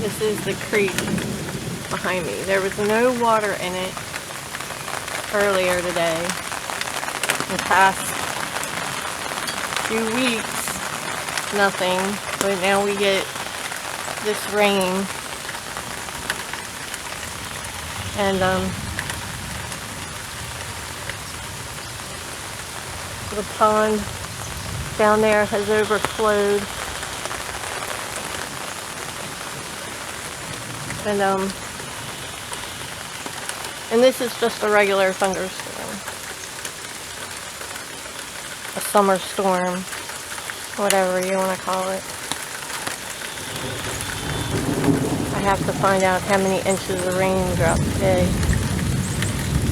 This is the creek behind me. There was no water in it earlier today. The past few weeks, nothing. But now we get this rain. And the pond down there has overflowed. And this is just a regular thunderstorm. A summer storm, whatever you want to call it. I have to find out how many inches of rain dropped today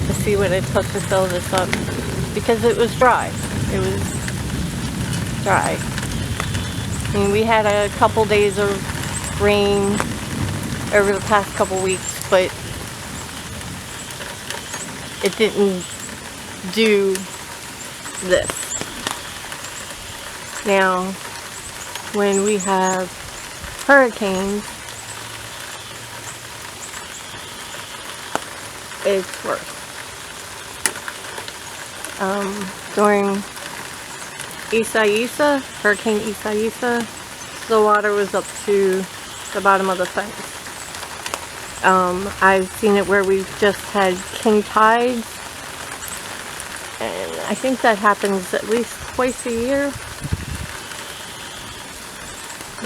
to see what it took to fill this up, because it was dry. It was dry. I mean, we had a couple days of rain over the past couple weeks, but it didn't do this. Now, when we have hurricanes, it's worse. During Hurricane Isaias, the water was up to the bottom of the fence. I've seen it where we've just had king tides, and I think that happens at least twice a year,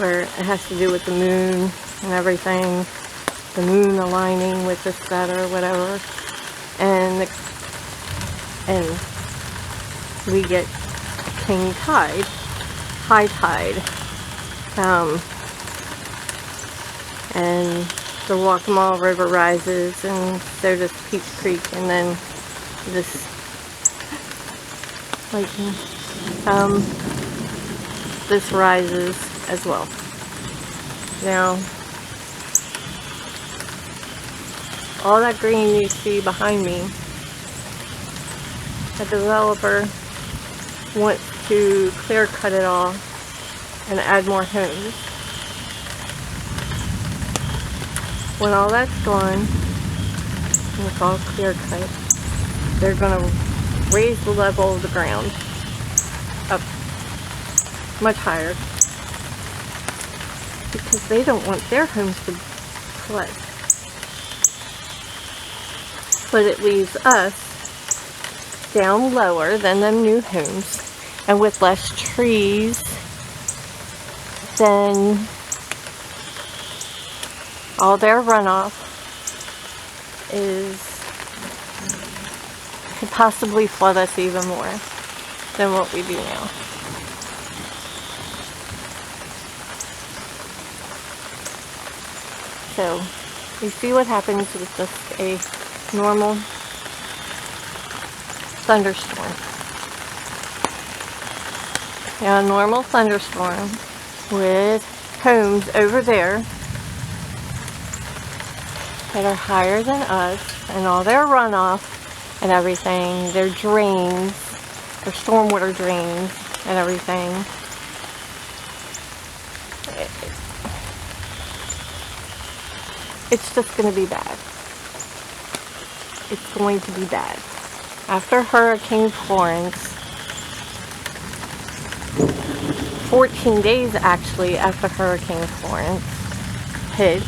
where it has to do with the moon and everything, the moon aligning with this, that, or whatever, and we get a king tide, high tide, and the Waccamaw River rises, and so does Peach Creek, and then this, this rises as well. Now, all that green you see behind me, the developer wants to clear cut it all and add more homes. When all that's gone, and it's all clear cut, they're going to raise the level of the ground up much higher, because they don't want their homes to flood. But it leaves us down lower than the new homes, and with less trees, then all their runoff could possibly flood us even more than what we do now. So, you see what happens with just a normal thunderstorm. Now, a normal thunderstorm with homes over there that are higher than us, and all their runoff and everything, their drains, their stormwater drains and everything, it's just going to be bad. It's going to be bad. After Hurricane Florence, 14 days actually after Hurricane Florence hit,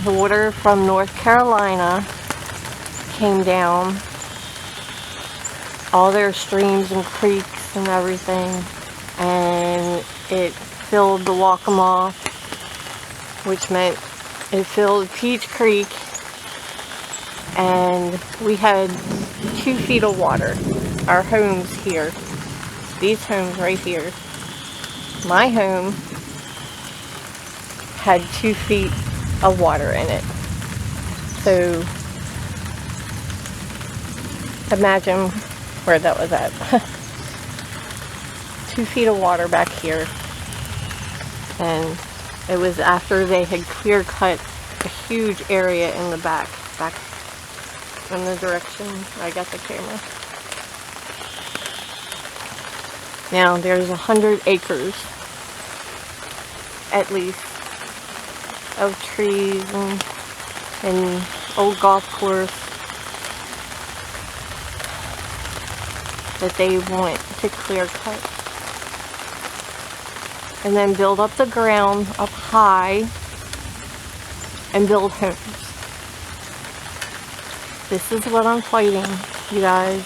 the water from North Carolina came down, all their streams and creeks and everything, and it filled the Waccamaw, which meant it filled Peach Creek, and we had 2 feet of water. Our homes here, these homes right here, my home had 2 feet of water in it. So imagine where that was at. 2 feet of water back here, and it was after they had clear cut a huge area in the back in the direction I got the camera. Now there's 100 acres at least of trees and old golf course that they want to clear cut. And then build up the ground up high and build homes. This is what I'm fighting, you guys.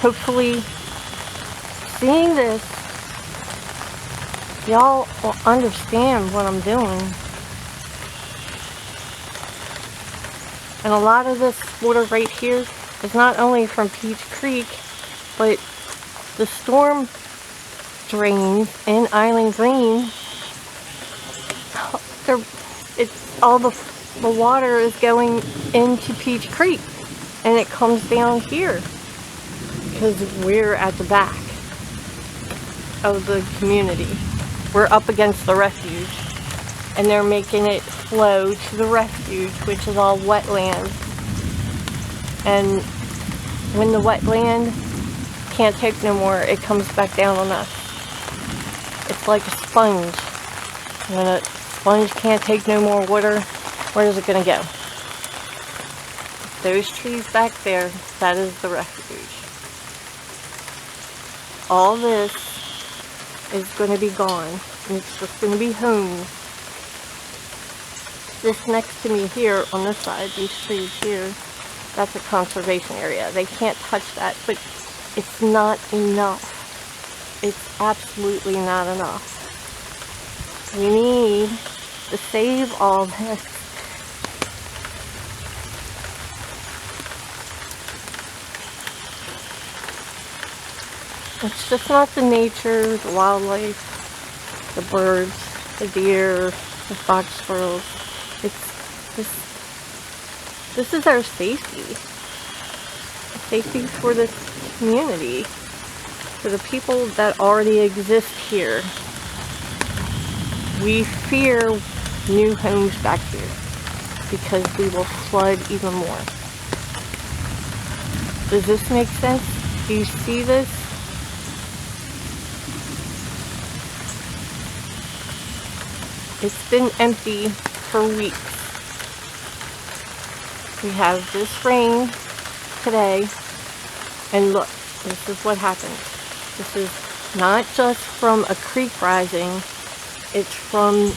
Hopefully, seeing this, y'all will understand what I'm doing. And a lot of this water right here is not only from Peach Creek, but the storm drains in Island Green. It's all the water is going into Peach Creek, and it comes down here because we're at the back of the community. We're up against the refuge, and they're making it flow to the refuge, which is all wetland. And when the wetland can't take no more, it comes back down on us. It's like a sponge. When a sponge can't take no more water, where is it going to go? Those trees back there, that is the refuge. All this is going to be gone, and it's just going to be homes. This next to me here on this side, these trees here, that's a conservation area. They can't touch that, but it's not enough. It's absolutely not enough. We need to save all this. It's just not the nature, the wildlife, the birds, the deer, the fox squirrels. It's this is our safety. Safety for this community, for the people that already exist here. We fear new homes back here because we will flood even more. Does this make sense? Do you see this? It's been empty for weeks. We have this rain today, and look, this is what happens. This is not just from a creek rising, it's from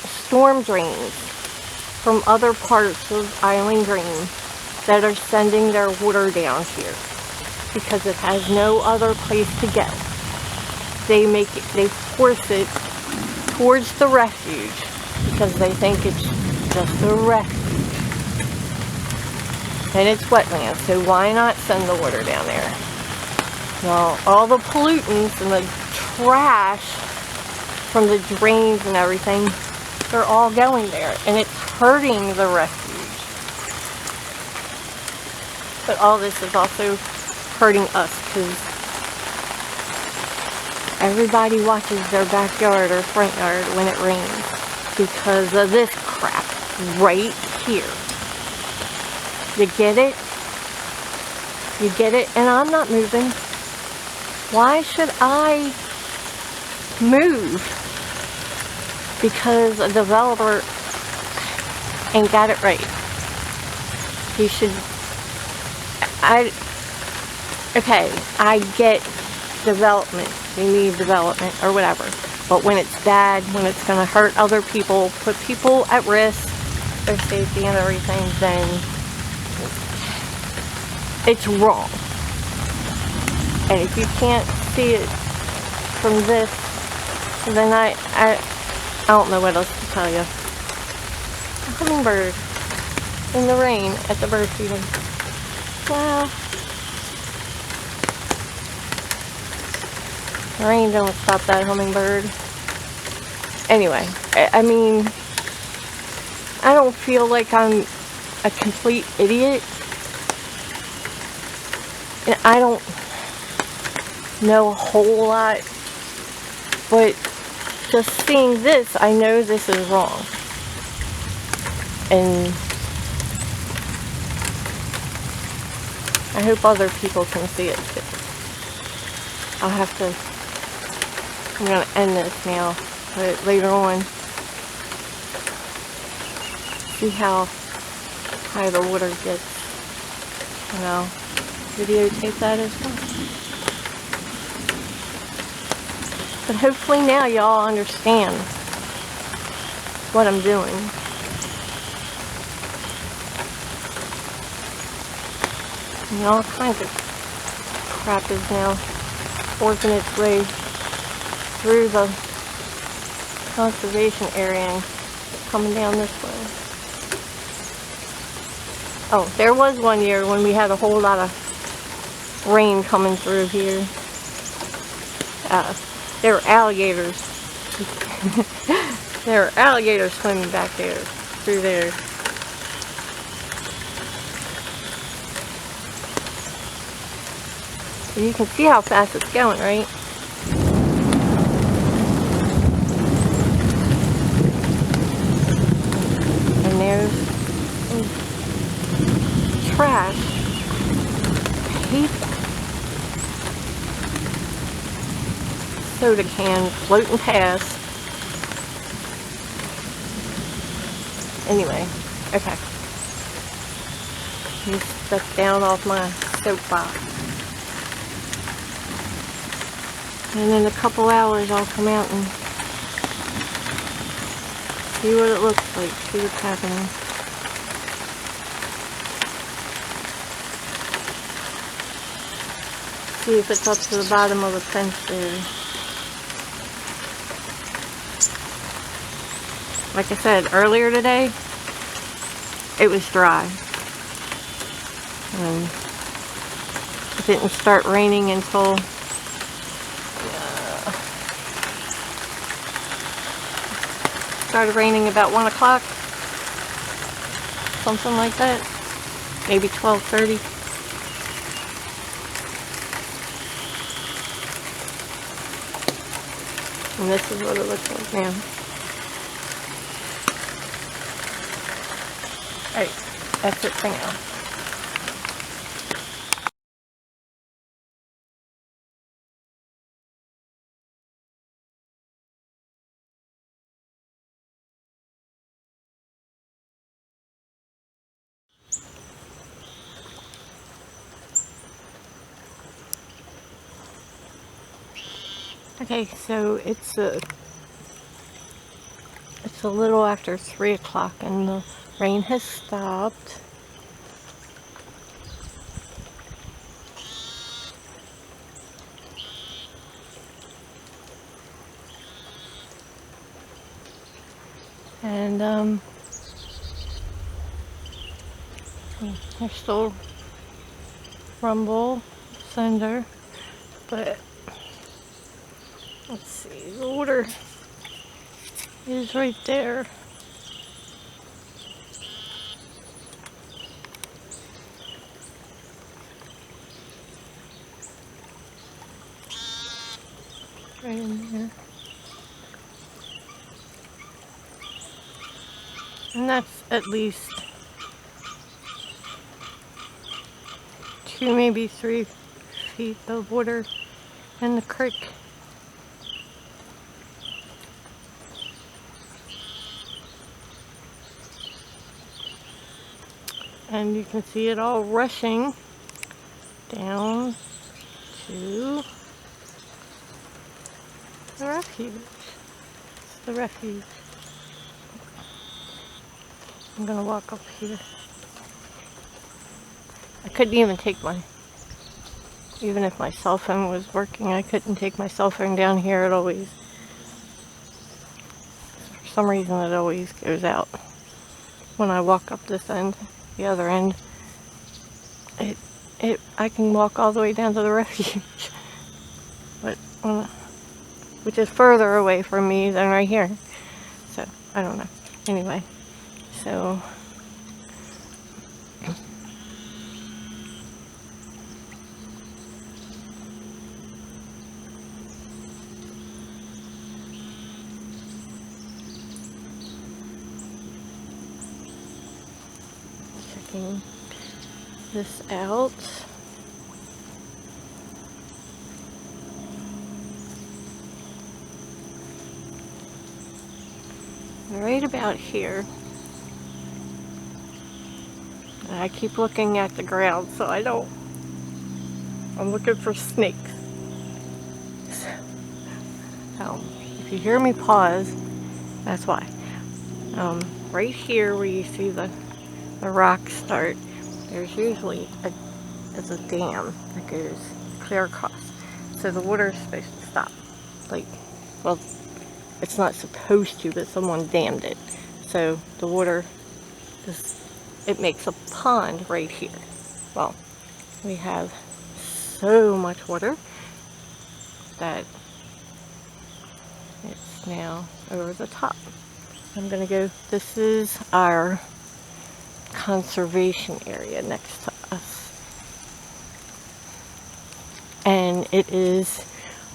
storm drains from other parts of Island Green that are sending their water down here because it has no other place to go. They force it towards the refuge because they think it's just a refuge. And it's wetland, so why not send the water down there? Well, all the pollutants and the trash from the drains and everything, they're all going there, and it's hurting the refuge. But all this is also hurting us because everybody watches their backyard or front yard when it rains because of this crap right here. You get it? You get it? And I'm not moving. Why should I move? Because a developer ain't got it right. He should... Okay, I get development. We need development or whatever. But when it's bad, when it's going to hurt other people, put people at risk, their safety and everything, then it's wrong. And if you can't see it from this, then I don't know what else to tell you. A hummingbird in the rain at the bird feeding. Wow. The rain don't stop that hummingbird. Anyway, I mean, I don't feel like I'm a complete idiot. And I don't know a whole lot, but just seeing this, I know this is wrong. And I hope other people can see it too. I'm going to end this now, but later on, see how high the water gets. And I'll videotape that as well. But hopefully now y'all understand what I'm doing. And all kinds of crap is now working its way through the conservation area and coming down this way. Oh, there was one year when we had a whole lot of rain coming through here. There were alligators. There were alligators swimming back there, through there. And you can see how fast it's going, right? And there's trash. I hate that. Soda can floating past. Anyway, okay. Let me step down off my soapbox. And in a couple hours I'll come out and see what it looks like, see what's happening. See if it's up to the bottom of the fence there. Like I said earlier today, it was dry. And it didn't start raining until started raining about 1 o'clock, something like that, maybe 12:30. And this is what it looks like now. Alright, that's it for now. Okay, so it's a little after 3 o'clock and the rain has stopped. And there's still rumble, thunder, but let's see, the water is right there. Right in there. And that's at least 2, maybe 3 feet of water in the creek. And you can see it all rushing down to the refuge. It's the refuge. I'm gonna walk up here. I couldn't even take even if my cell phone was working, I couldn't take my cell phone down here. It always, for some reason, it always goes out when I walk up this end. The other end, I can walk all the way down to the refuge, but which is further away from me than right here. So I don't know. Anyway, so checking this out. Right about here And I keep looking at the ground so I don't. I'm looking for snakes. So, if you hear me pause, that's why. Right here where you see the rocks start, there's usually there's a dam that goes clear across. So the water is supposed to stop. Like, well, it's not supposed to, but someone dammed it. So the water it makes a pond right here. Well, we have so much water that it's now over the top. I'm gonna go, this is our conservation area next to us. And it is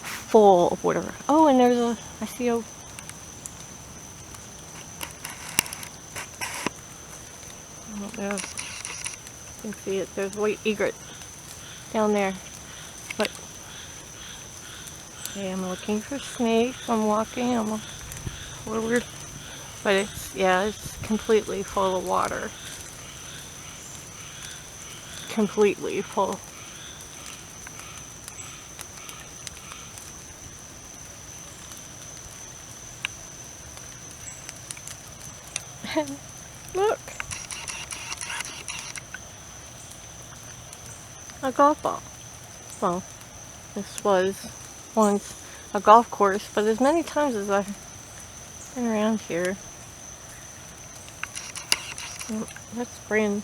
full of water. Oh, and there's I see a, I don't know if you can see it, there's white egret down there. But okay, I'm looking for snakes, I'm walking, forward. But it's completely full of water. Completely full. Look! A golf ball. Well, this was once a golf course, but as many times as I've been around here, that's pretty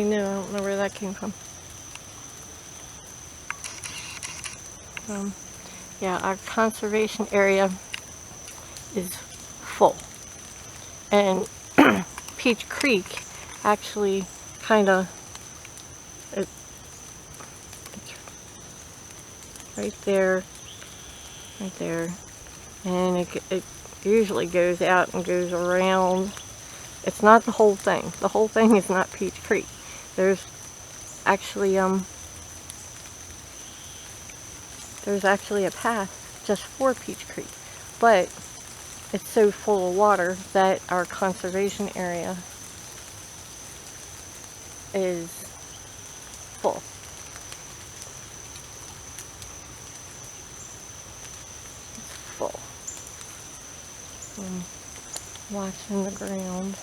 new. I don't know where that came from. Yeah, our conservation area is full. And Peach Creek actually kind of, it's right there, and it usually goes out and goes around. It's not the whole thing. The whole thing is not Peach Creek. There's actually a path just for Peach Creek, but it's so full of water that our conservation area is full. It's full. I'm watching the ground.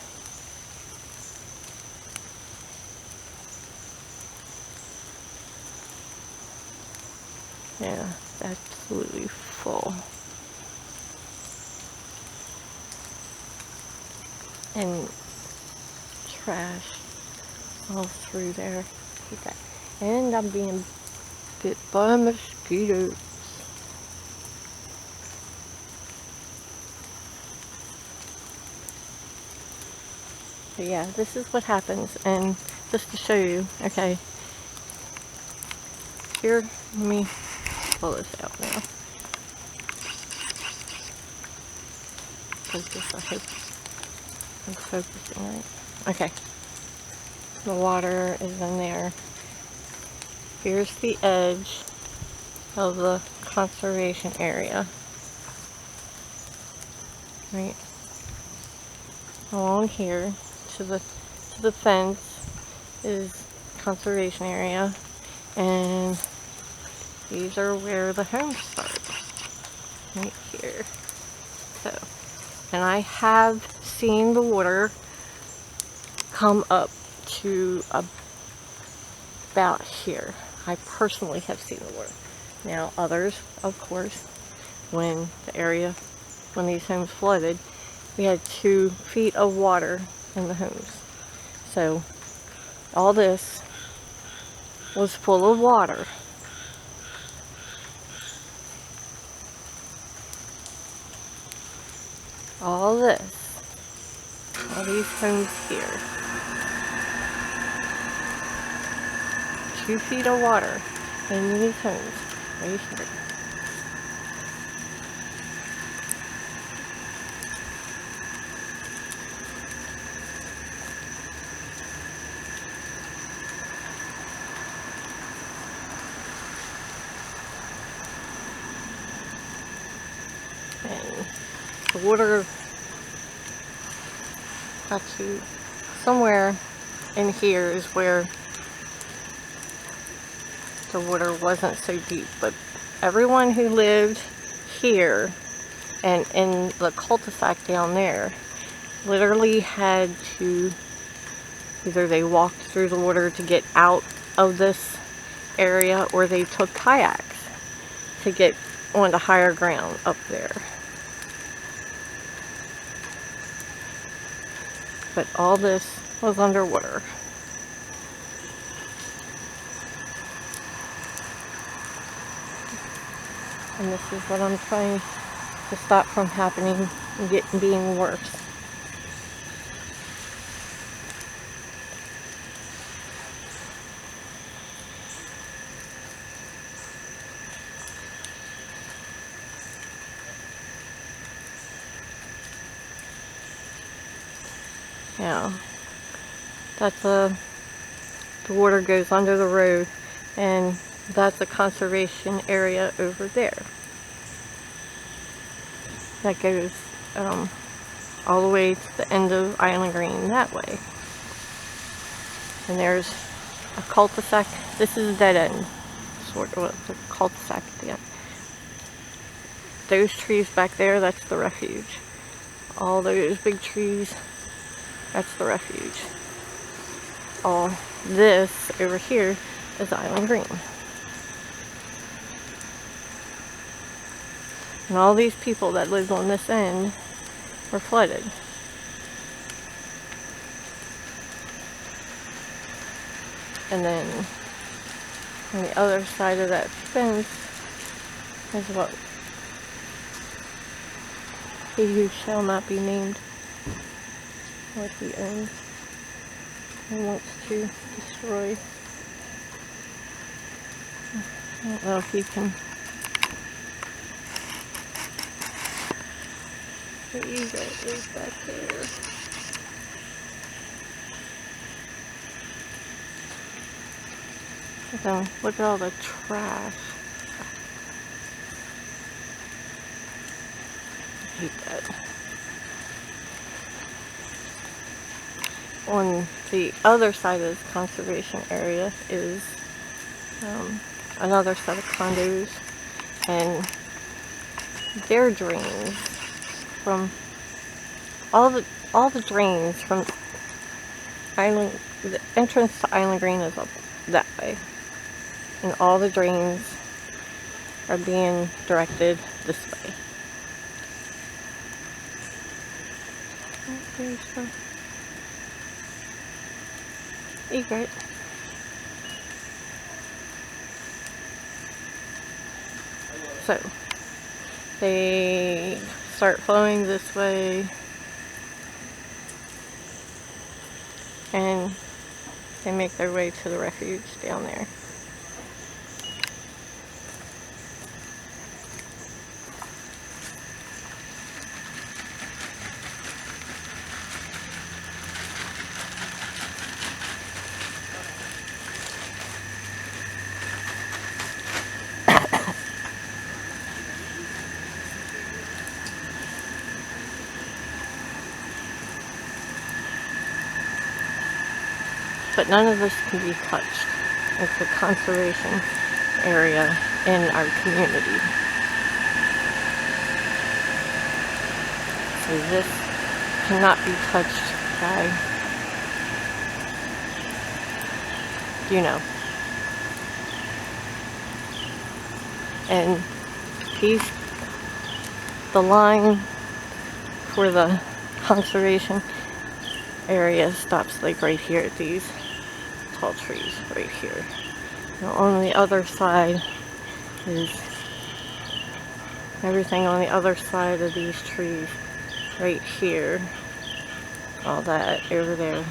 Yeah, absolutely full. And trash all through there. Okay. And I'm being bit by mosquitoes. But yeah, this is what happens. And just to show you, okay, here, let me pull this out now. Focus, I hope I'm focusing right. Okay. The water is in there. Here's the edge of the conservation area. Right along here to the fence is conservation area, and these are where the homes start. Right here. So, and I have seen the water come up to about here. I personally have seen the water. Now others, of course, when these homes flooded, we had 2 feet of water in the homes. So all this was full of water. All these homes here. 2 feet of water in these homes right here. And the water got to somewhere in here is where the water wasn't so deep, but everyone who lived here and in the cul-de-sac down there literally had to, either they walked through the water to get out of this area, or they took kayaks to get onto higher ground up there. But all this was underwater. And this is what I'm trying to stop from happening and being worse. Yeah, that's the water goes under the road, and that's a conservation area over there. That goes all the way to the end of Island Green that way. And there's a cul-de-sac. This is a dead end, sort of a cul-de-sac at the end. Those trees back there, that's the refuge. All those big trees, that's the refuge. All this over here is Island Green. And all these people that lived on this end were flooded. And then on the other side of that fence is what he who shall not be named, what he owns and wants to destroy. I don't know if he can. The eagle is back there. So look at all the trash. I hate that. On the other side of this conservation area is another set of condos, and their drains from all the drains from Island, the entrance to Island Green is up that way, and all the drains are being directed this way. There's the egret. So they start flowing this way, and they make their way to the refuge down there. But none of this can be touched. It's a conservation area in our community. So this cannot be touched by, you know. And the line for the conservation area stops like right here at these tall trees right here. Now on the other side is everything on the other side of these trees right here. All that over there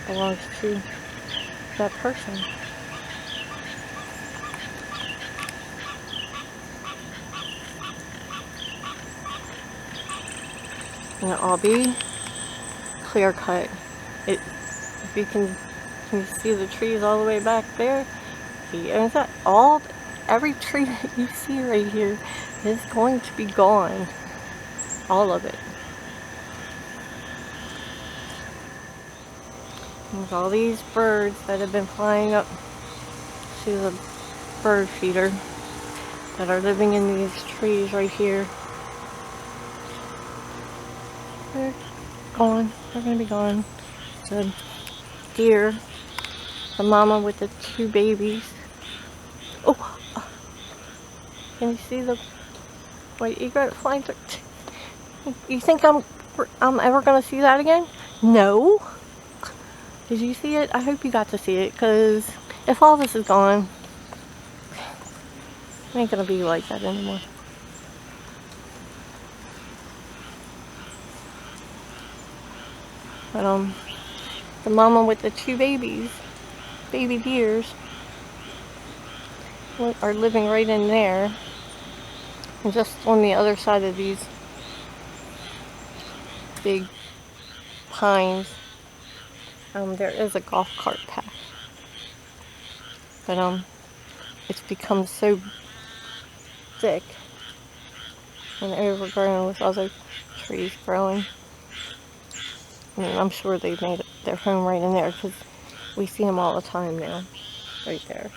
belongs to that person. And it'll be clear cut. If you can you see the trees all the way back there? He owns that. Every tree that you see right here is going to be gone. All of it. There's all these birds that have been flying up to the bird feeder that are living in these trees right here. They're gone. They're gonna be gone. The deer, the mama with the 2 babies. Oh, can you see the white egret flying through? You think I'm ever gonna see that again? No. Did you see it? I hope you got to see it, because if all this is gone, it ain't gonna be like that anymore. But the mama with the 2 babies, baby deers, are living right in there, and just on the other side of these big pines, there is a golf cart path, but it's become so thick and overgrown with other trees growing. I mean, I'm sure they've made their home right in there, because we see them all the time now, right there.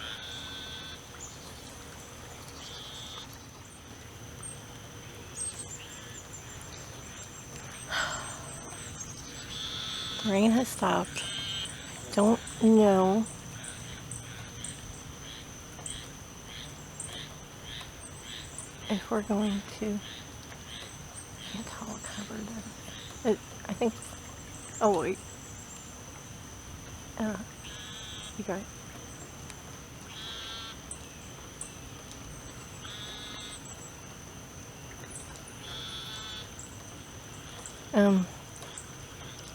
The rain has stopped. Don't know if we're going to. Can't tell what kind of bird that is. I think. Oh wait. You got it.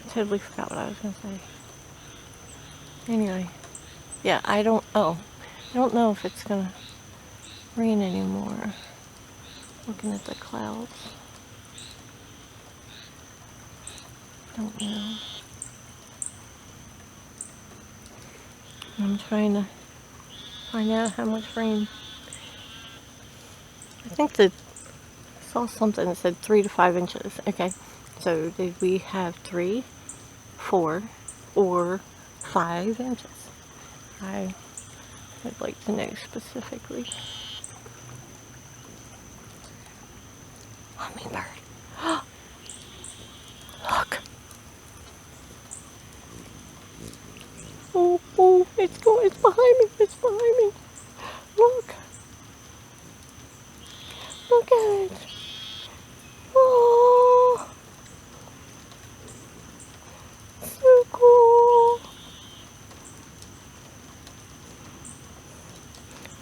Totally forgot what I was gonna say. Anyway, yeah, I don't know if it's gonna rain anymore. Looking at the clouds. Don't know. I'm trying to find out how much rain. I think I saw something that said 3 to 5 inches. Okay, so did we have 3, 4, or 5 inches? I would like to know specifically. Hummingbird. Look. Oh, it's behind me. It's behind me. Look. Look at it. Oh. So cool.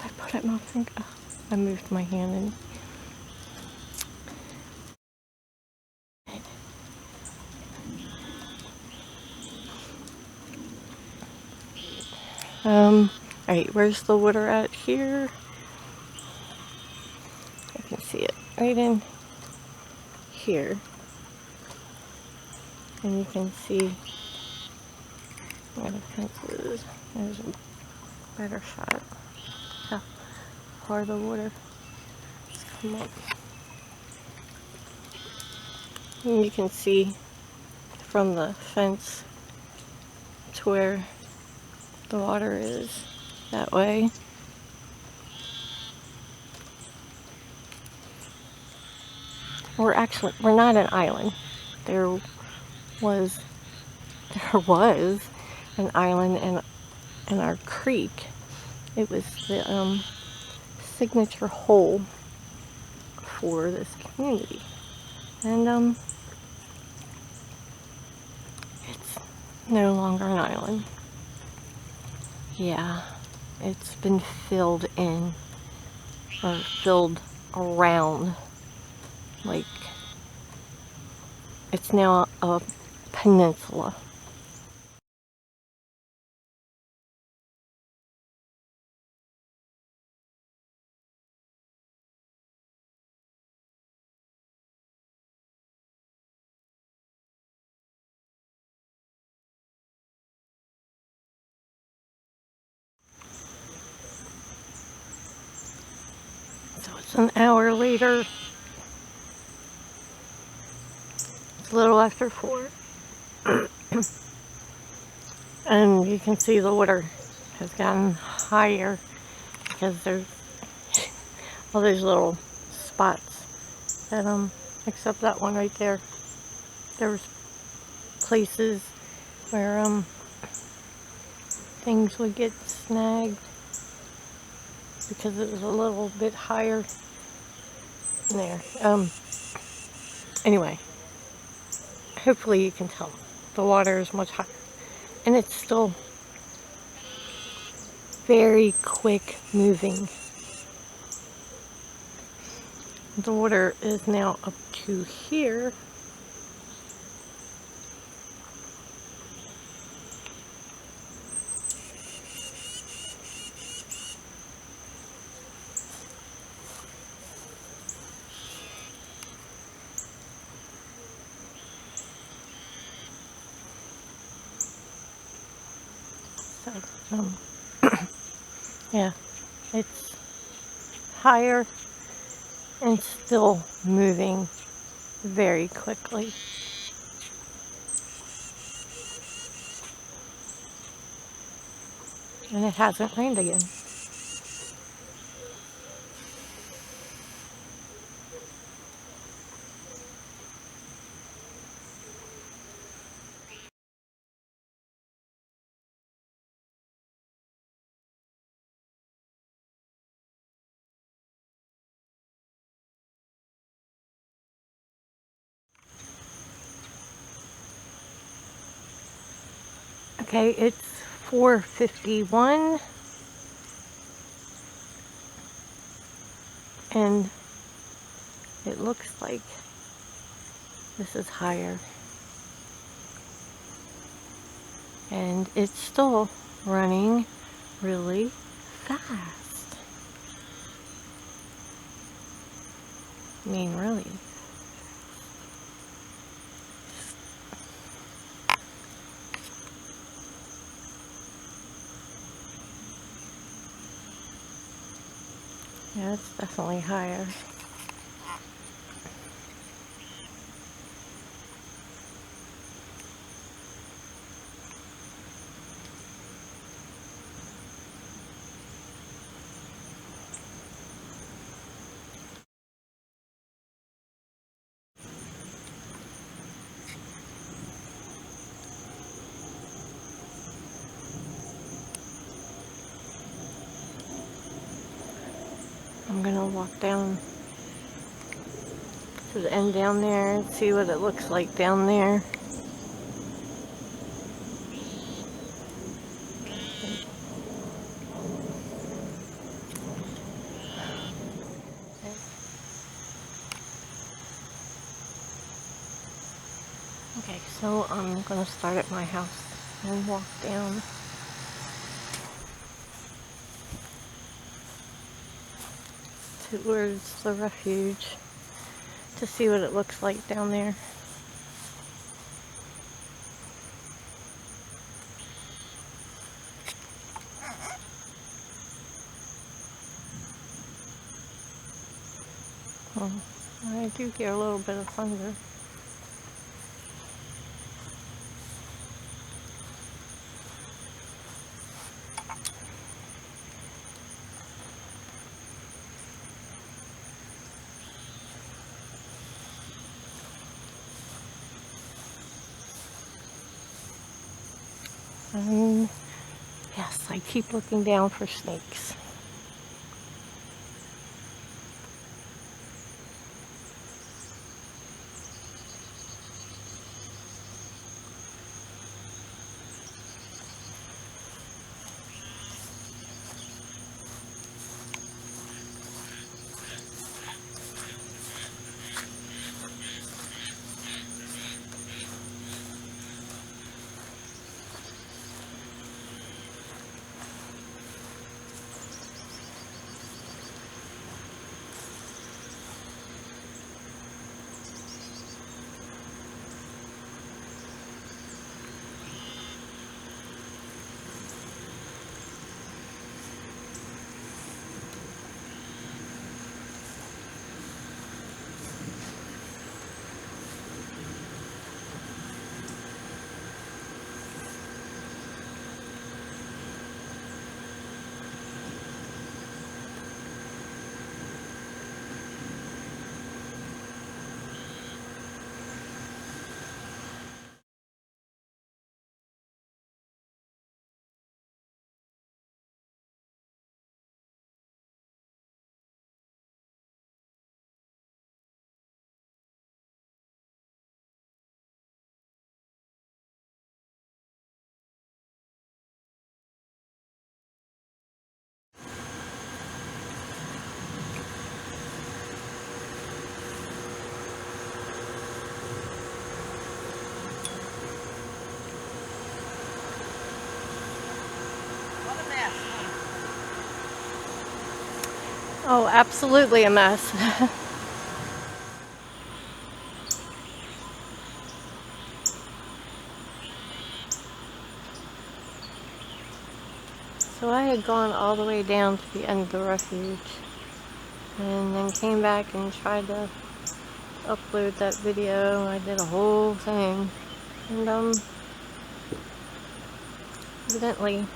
I put it in my finger. I moved my hand in. Alright, where's the water at here? I can see it right in here. And you can see where the fence is. There's a better shot. How far the water has come up. And you can see from the fence to where the water is that way. We're not an island. There was an island in our creek. It was the signature hole for this community, and it's no longer an island. Yeah, it's been filled in, or filled around, like it's now a peninsula. So it's an hour later. It's a little after 4. And you can see the water has gotten higher because there's all these little spots that, except that one right there. There's places where, things would get snagged because it was a little bit higher there. Anyway, hopefully you can tell the water is much higher, and it's still very quick moving. The water is now up to here. So, yeah, it's higher and still moving very quickly. And it hasn't rained again. Okay, it's 4:51, and it looks like this is higher, and it's still running really fast. I mean, really. Yeah, it's definitely higher. I'm gonna walk down to the end down there and see what it looks like down there. Okay, so I'm gonna start at my house and walk down. Towards the refuge to see what it looks like down there. Oh, I do hear a little bit of thunder. Yes, I keep looking down for snakes. Oh, absolutely a mess. So I had gone all the way down to the end of the refuge and then came back and tried to upload that video. I did a whole thing and evidently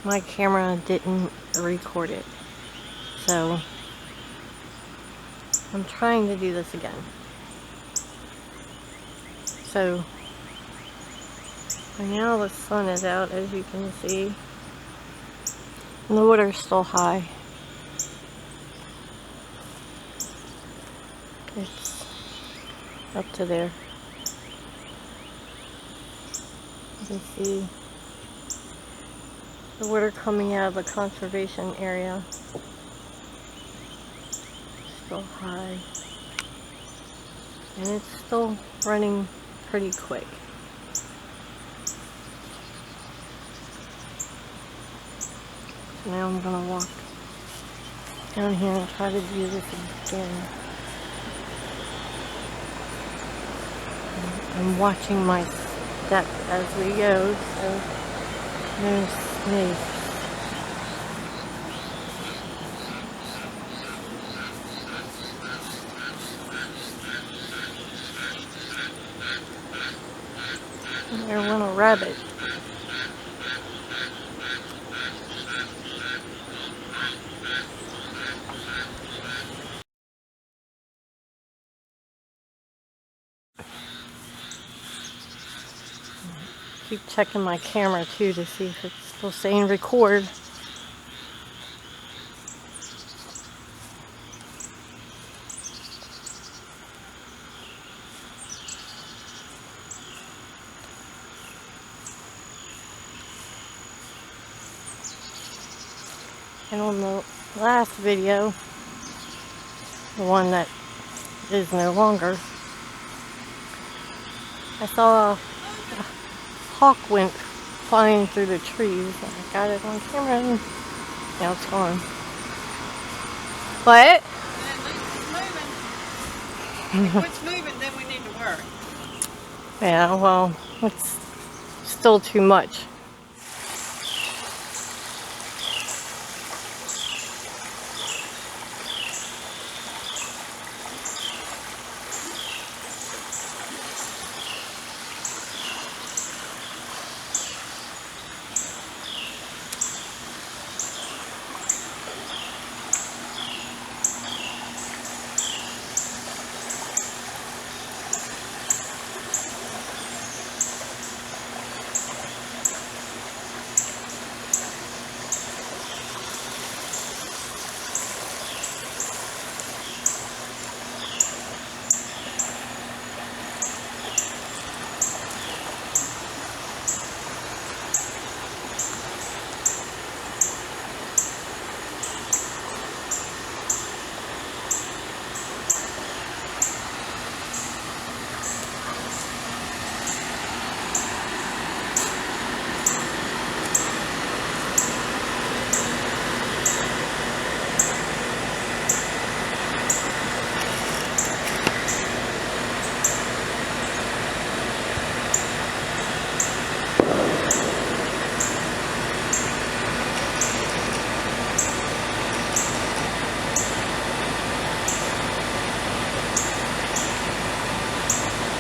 my camera didn't record it. So I'm trying to do this again. So now the sun is out, as you can see, and the water's still high. It's up to there. You can see the water coming out of the conservation area. Still high. And it's still running pretty quick. So now I'm gonna walk down here and try to do this again. I'm watching my step as we go, so no snakes. There went a rabbit. Keep checking my camera too to see if it's still saying record. And on the last video, the one that is no longer, I saw a hawk went flying through the trees. I got it on camera and now it's gone. What? If it's moving, then we need to work. Yeah, well, it's still too much.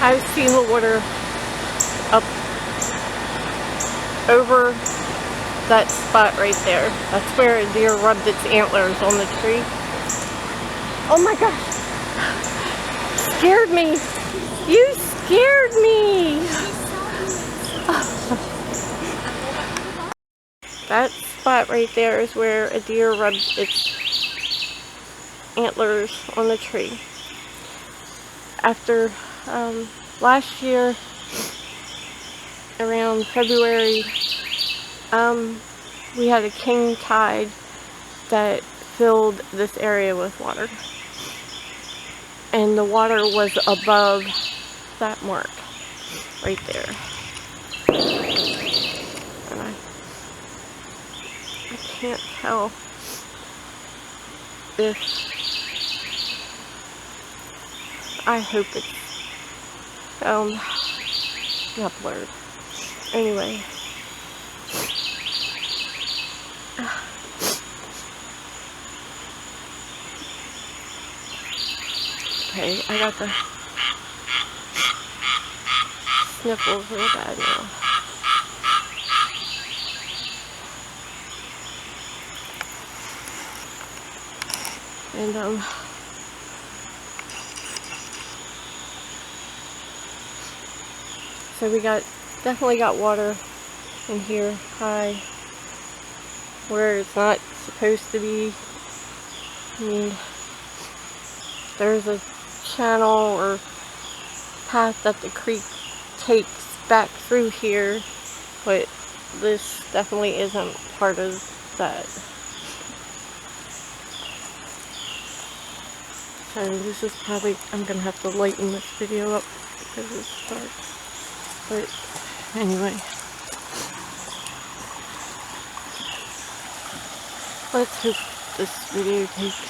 I've seen the water up over that spot right there. That's where a deer rubbed its antlers on the tree. Oh my gosh! Scared me! You scared me! That spot right there is where a deer rubbed its antlers on the tree. After last year, around February, we had a king tide that filled this area with water. And the water was above that mark right there. And I can't tell if I hope it's not blurred. Anyway. Okay, I got the sniffles real bad now. And so we definitely got water in here high where it's not supposed to be. I mean, there's a channel or path that the creek takes back through here, but this definitely isn't part of that. So this is probably, I'm gonna have to lighten this video up because it's dark. But anyway, let's hope this video takes.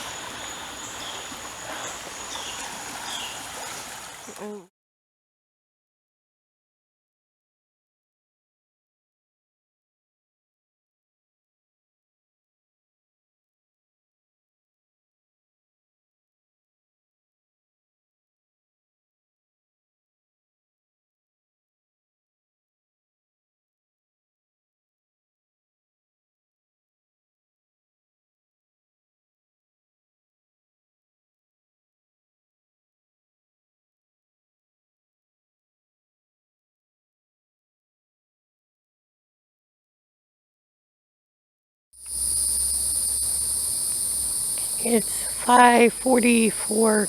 It's 5:44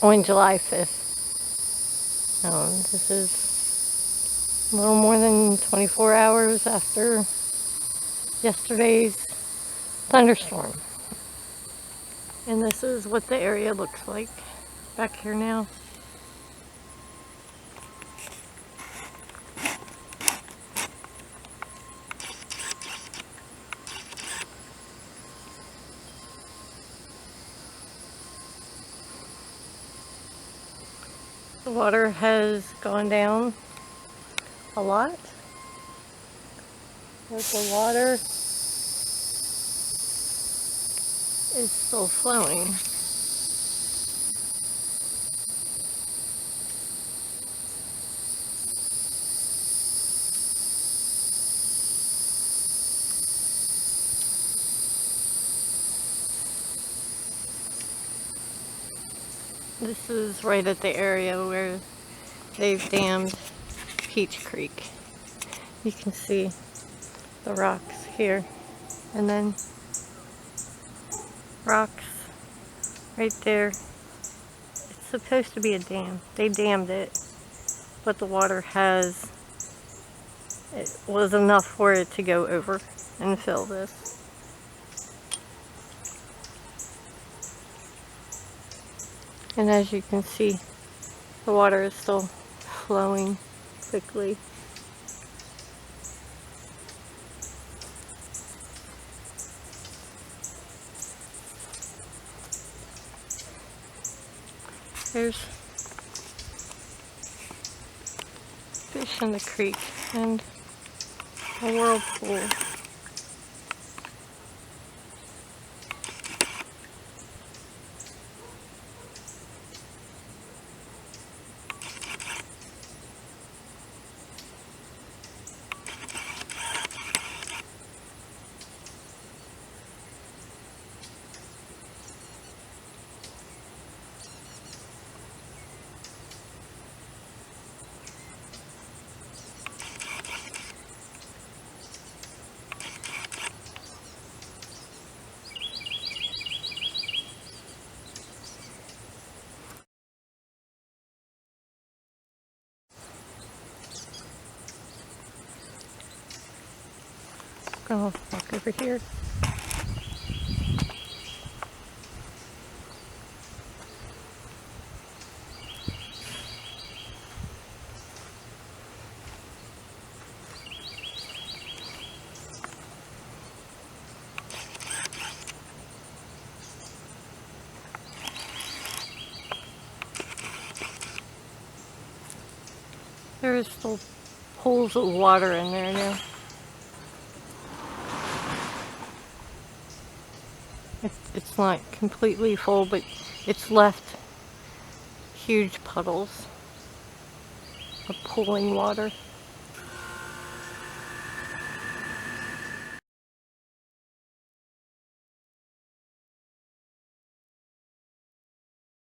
on July 5th. This is a little more than 24 hours after yesterday's thunderstorm. And this is what the area looks like back here now. The water has gone down a lot, but the water is still flowing. This is right at the area where they've dammed Peach Creek. You can see the rocks here, and then rocks right there. It's supposed to be a dam. They dammed it, but the water it was enough for it to go over and fill this. And as you can see, the water is still flowing quickly. There's fish in the creek and a whirlpool. I'll walk over here. There is still pools of water in there now. It's not completely full, but it's left huge puddles of pooling water.